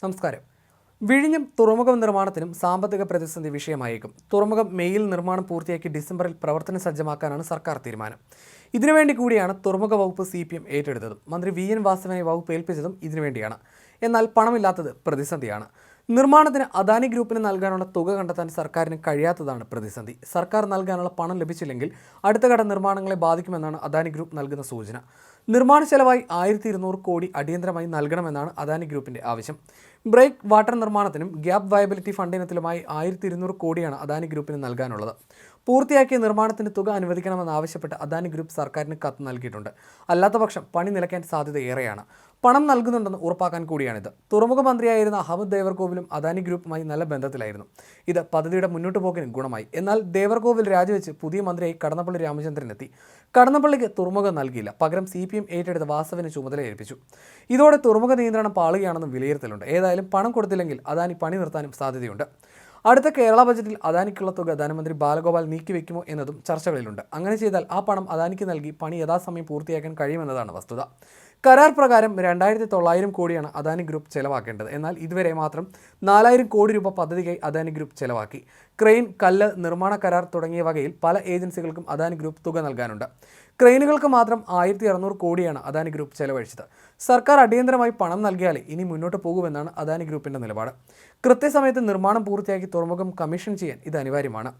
നമസ്കാരം. വിഴിഞ്ഞം തുറമുഖ നിർമ്മാണത്തിനും സാമ്പത്തിക പ്രതിസന്ധി വിഷയമായേക്കും. തുറമുഖം മെയ്യിൽ നിർമ്മാണം പൂർത്തിയാക്കി ഡിസംബറിൽ പ്രവർത്തന സജ്ജമാക്കാനാണ് സർക്കാർ തീരുമാനം. ഇതിനുവേണ്ടി കൂടിയാണ് തുറമുഖ വകുപ്പ് CPM ഏറ്റെടുത്തതും മന്ത്രി VN വാസവനെ വകുപ്പ് ഏൽപ്പിച്ചതും ഇതിനുവേണ്ടിയാണ്. എന്നാൽ പണമില്ലാത്തത് പ്രതിസന്ധിയാണ്. നിർമ്മാണത്തിന് അദാനി ഗ്രൂപ്പിന് നൽകാനുള്ള തുക കണ്ടെത്താൻ സർക്കാരിന് കഴിയാത്തതാണ് പ്രതിസന്ധി. സർക്കാർ നൽകാനുള്ള പണം ലഭിച്ചില്ലെങ്കിൽ അടുത്ത ഘട്ട നിർമ്മാണങ്ങളെ ബാധിക്കുമെന്നാണ് അദാനി ഗ്രൂപ്പ് നൽകുന്ന സൂചന. നിർമ്മാണ ചെലവായി 1200 കോടി അടിയന്തരമായി നൽകണമെന്നാണ് അദാനി ഗ്രൂപ്പിന്റെ ആവശ്യം. ബ്രേക്ക് വാട്ടർ നിർമ്മാണത്തിനും ഗ്യാപ് വയബിലിറ്റി ഫണ്ട് ഇനത്തിലുമായി 1200 കോടിയാണ് അദാനി ഗ്രൂപ്പിന് നൽകാനുള്ളത്. പൂർത്തിയാക്കിയ നിർമ്മാണത്തിന് തുക അനുവദിക്കണമെന്നാവശ്യപ്പെട്ട് അദാനി ഗ്രൂപ്പ് സർക്കാരിന് കത്ത് നൽകിയിട്ടുണ്ട്. അല്ലാത്തപക്ഷം പണി നിലയ്ക്കാൻ സാധ്യത ഏറെയാണ്. പണം നൽകുന്നുണ്ടെന്ന് ഉറപ്പാക്കാൻ കൂടിയാണിത്. തുറമുഖ മന്ത്രിയായിരുന്ന അഹമ്മദ് ദേവർകോവിലും അദാനി ഗ്രൂപ്പുമായി നല്ല ബന്ധത്തിലായിരുന്നു. ഇത് പദ്ധതിയുടെ മുന്നോട്ട് പോക്കിന് ഗുണമായി. എന്നാൽ ദേവർകോവിൽ രാജിവെച്ച് പുതിയ മന്ത്രിയായി കടന്നപ്പള്ളി രാമചന്ദ്രൻ എത്തി. കടന്നപ്പള്ളിക്ക് തുറമുഖം നൽകിയില്ല. പകരം CPM ഏറ്റെടുത്ത വാസവന് ചുമതല ഏൽപ്പിച്ചു. ഇതോടെ തുറമുഖ നിയന്ത്രണം പാളുകയാണെന്നും വിലയിരുത്തലുണ്ട്. ഏതായാലും പണം കൊടുത്തില്ലെങ്കിൽ അദാനി പണി നിർത്താനും സാധ്യതയുണ്ട്. അടുത്ത കേരള ബജറ്റിൽ അദാനിക്കുള്ള തുക ധനമന്ത്രി ബാലഗോപാൽ നീക്കിവെക്കുമോ എന്നതും ചർച്ചകളിലുണ്ട്. അങ്ങനെ ചെയ്താൽ ആ പണം അദാനിക്ക് നൽകി പണി യഥാസമയം പൂർത്തിയാക്കാൻ കഴിയുമെന്നതാണ് വസ്തുത. കരാർ പ്രകാരം 2900 കോടിയാണ് അദാനി ഗ്രൂപ്പ് ചെലവാക്കേണ്ടത്. എന്നാൽ ഇതുവരെ മാത്രം 4000 കോടി രൂപ പദ്ധതിക്കായി അദാനി ഗ്രൂപ്പ് ചെലവാക്കി. ക്രെയിൻ, കല്ല്, നിർമ്മാണ കരാർ തുടങ്ങിയ വകയിൽ പല ഏജൻസികൾക്കും അദാനി ഗ്രൂപ്പ് തുക നൽകാനുണ്ട്. ക്രെയിനുകൾക്ക് മാത്രം 1600 കോടിയാണ് അദാനി ഗ്രൂപ്പ് ചെലവഴിച്ചത്. സർക്കാർ അടിയന്തരമായി പണം നൽകിയാലേ ഇനി മുന്നോട്ട് പോകുമെന്നാണ് അദാനി ഗ്രൂപ്പിന്റെ നിലപാട്. കൃത്യസമയത്ത് നിർമ്മാണം പൂർത്തിയാക്കി തുറമുഖം കമ്മീഷൻ ചെയ്യാൻ ഇത് അനിവാര്യമാണ്.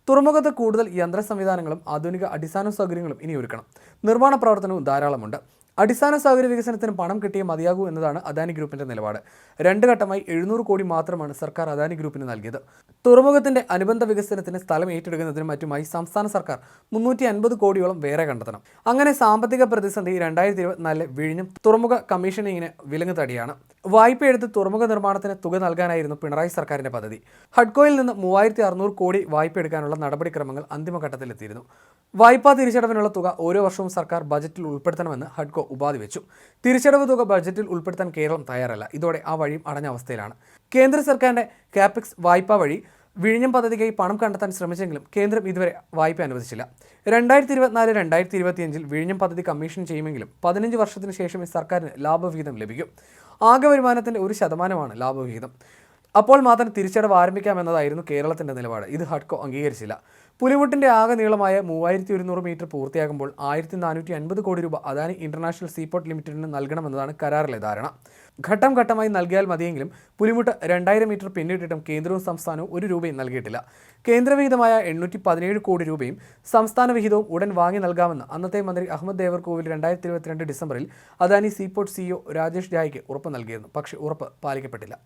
തുറമുഖത്ത് കൂടുതൽ യന്ത്ര സംവിധാനങ്ങളും ആധുനിക അടിസ്ഥാന സൗകര്യങ്ങളും ഇനി ഒരുക്കണം. നിർമ്മാണ പ്രവർത്തനവും ധാരാളമുണ്ട്. അടിസ്ഥാന സൗകര്യ വികസനത്തിന് പണം കിട്ടിയേ മതിയാകൂ എന്നതാണ് അദാനി ഗ്രൂപ്പിന്റെ നിലപാട്. 2 ഘട്ടമായി 700 കോടി മാത്രമാണ് സർക്കാർ അദാനി ഗ്രൂപ്പിന് നൽകിയത്. തുറമുഖത്തിന്റെ അനുബന്ധ വികസനത്തിന് സ്ഥലം ഏറ്റെടുക്കുന്നതിനും മറ്റുമായി സംസ്ഥാന സർക്കാർ 350 കോടിയോളം വേറെ കണ്ടെത്തണം. അങ്ങനെ സാമ്പത്തിക പ്രതിസന്ധി 2024 വിഴിഞ്ഞം തുറമുഖ കമ്മീഷനിങ്ങിന് വിലങ്ങുതടിയാണ്. വായ്പയെടുത്ത് തുറമുഖ നിർമ്മാണത്തിന് തുക നൽകാനായിരുന്നു പിണറായി സർക്കാരിന്റെ പദ്ധതി. ഹഡ്കോയിൽ നിന്ന് 3600 കോടി വായ്പ എടുക്കാനുള്ള നടപടിക്രമങ്ങൾ അന്തിമഘട്ടത്തിലെത്തിയിരുന്നു. വായ്പാ തിരിച്ചടവിനുള്ള തുക ഓരോ വർഷവും സർക്കാർ ബജറ്റിൽ ഉൾപ്പെടുത്തണമെന്ന് ഹഡ്കോ ഉപാധി വെച്ചു. തിരിച്ചടവ് തുക ബജറ്റിൽ ഉൾപ്പെടുത്താൻ കേരളം തയ്യാറല്ല. ഇതോടെ ആ വഴിയും അടഞ്ഞ അവസ്ഥയിലാണ്. കേന്ദ്ര സർക്കാരിന്റെ കാപെക്സ് വായ്പ വഴി വിഴിഞ്ഞം പദ്ധതിക്കായി പണം കണ്ടെത്താൻ ശ്രമിച്ചെങ്കിലും കേന്ദ്രം ഇതുവരെ വായ്പ അനുവദിച്ചില്ല. 2024-2025 വിഴിഞ്ഞം പദ്ധതി കമ്മീഷൻ ചെയ്യുമെങ്കിലും 15 വർഷത്തിന് ശേഷമേ സർക്കാരിന് ലാഭവിഹിതം ലഭിക്കും. ആകെ വരുമാനത്തിന്റെ 1% ലാഭവിഹിതം. അപ്പോൾ മാത്രം തിരിച്ചടവ് ആരംഭിക്കാമെന്നതായിരുന്നു കേരളത്തിന്റെ നിലപാട്. ഇത് ഹഡ്കോ അംഗീകരിച്ചില്ല. പുലിമുട്ടിന്റെ ആകെ നീളമായ 3100 മീറ്റർ പൂർത്തിയാകുമ്പോൾ 1450 കോടി രൂപ അദാനി ഇന്റർനാഷണൽ സീപോർട്ട് ലിമിറ്റഡിന് നൽകണമെന്നതാണ് കരാറിലെ ധാരണ. ഘട്ടം ഘട്ടമായി നൽകിയാൽ മതിയെങ്കിലും പുലിമുട്ട് 2000 മീറ്റർ പിന്നിട്ടിട്ടും കേന്ദ്രവും സംസ്ഥാനവും 1 രൂപയും നൽകിയിട്ടില്ല. കേന്ദ്രവിഹിതമായ 817 കോടി രൂപയും സംസ്ഥാന വിഹിതവും ഉടൻ വാങ്ങി നൽകാമെന്ന് അന്നത്തെ മന്ത്രി അഹമ്മദ് ദേവർകോവിൽ 2022 ഡിസംബറിൽ അദാനി സീപോർട്ട് CEO രാജേഷ് ജായ്ക്ക് ഉറപ്പ് നൽകിയിരുന്നു. പക്ഷേ ഉറപ്പ് പാലിക്കപ്പെട്ടില്ല.